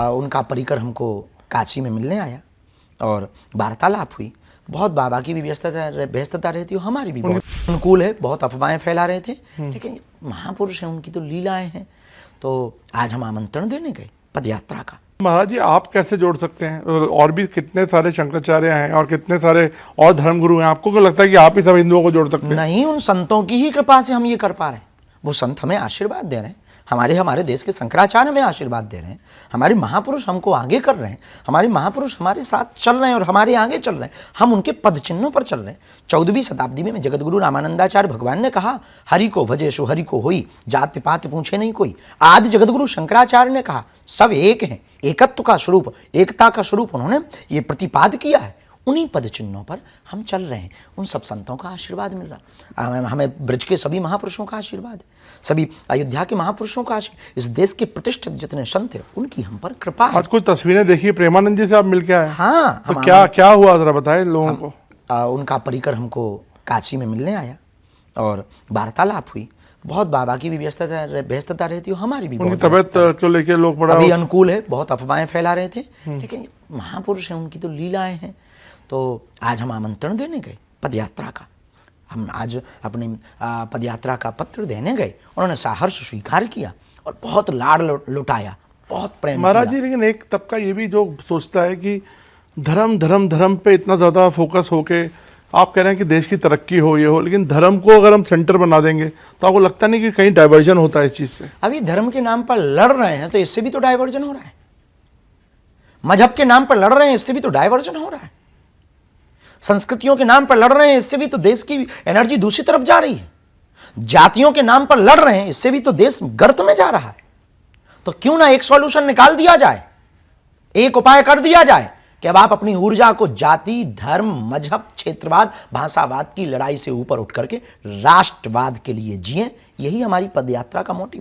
उनका परिकर हमको काशी में मिलने आया और वार्तालाप हुई। बहुत बाबा की भी व्यस्तता रहती है, हमारी भी बहुत अनुकूल है, बहुत अफवाहें फैला रहे थे, लेकिन महापुरुष हैं, उनकी तो लीलाएं हैं। तो आज हम आमंत्रण देने गए पदयात्रा का। महाराज जी, आप कैसे जोड़ सकते हैं? और भी कितने सारे शंकराचार्य हैं और कितने सारे और धर्मगुरु हैं, आपको क्यों लगता है कि आप ही सब हिंदुओं को जोड़ सकते हैं? नहीं, उन संतों की ही कृपा से हम ये कर पा रहे हैं। वो संत हमें आशीर्वाद दे रहे हैं, हमारे देश के शंकराचार्य हमें आशीर्वाद दे रहे हैं, हमारे महापुरुष हमको आगे कर रहे हैं, हमारे महापुरुष हमारे साथ चल रहे हैं और हमारे आगे चल रहे हैं, हम उनके पद चिन्हों पर चल रहे हैं। 14वीं शताब्दी में जगतगुरु रामानंदाचार्य भगवान ने कहा, हरि को भजे सो हरि को होई, जाति पात पूछे नहीं कोई। आदि जगतगुरु शंकराचार्य ने कहा, सब एक हैं, एकत्व का स्वरूप, एकता का स्वरूप उन्होंने ये प्रतिपाद किया है। उन्हीं पद चिन्हों पर हम चल रहे हैं। उन सब संतों का आशीर्वाद मिल रहा है, हमें ब्रज के सभी महापुरुषों का आशीर्वाद है, सभी अयोध्या के महापुरुषों का आशीर्वाद, इस देश के प्रतिष्ठित जितने संत हैं उनकी हम पर कृपा है। आज कुछ तस्वीरें देखी, प्रेमानंद जी से आप मिलके आए। हाँ, तो क्या हुआ, जरा बताएं लोगों को। उनका परिकर हमको काशी में मिलने आया और वार्तालाप हुई। बहुत बाबा की भी व्यस्तता रहती है, हमारी भी बहुत तबियत को लेके लोग बड़ा अभी अनुकूल है, बहुत अफवाहें फैला रहे थे, लेकिन महापुरुष हैं, उनकी तो लीलाएं हैं। तो आज हम आमंत्रण देने गए पदयात्रा का। हम आज अपने पदयात्रा का पत्र देने गए, उन्होंने सहर्ष स्वीकार किया और बहुत लाड़ लुटाया, बहुत प्रेम। महाराज जी, लेकिन एक तबका ये भी जो सोचता है कि धर्म पे इतना ज़्यादा फोकस होके आप कह रहे हैं कि देश की तरक्की हो, ये हो, लेकिन धर्म को अगर हम सेंटर बना देंगे तो आपको लगता नहीं कि कहीं डाइवर्जन होता है इस चीज़ से? अभी धर्म के नाम पर लड़ रहे हैं तो इससे भी तो डाइवर्जन हो रहा है। मजहब के नाम पर लड़ रहे हैं, इससे भी तो डाइवर्जन हो रहा है। संस्कृतियों के नाम पर लड़ रहे हैं, इससे भी तो देश की एनर्जी दूसरी तरफ जा रही है। जातियों के नाम पर लड़ रहे हैं, इससे भी तो देश गर्त में जा रहा है। तो क्यों ना एक सॉल्यूशन निकाल दिया जाए, एक उपाय कर दिया जाए कि अब आप अपनी ऊर्जा को जाति, धर्म, मजहब, क्षेत्रवाद, भाषावाद की लड़ाई से ऊपर उठ करके राष्ट्रवाद के लिए जिएं। यही हमारी पदयात्रा का मोटिव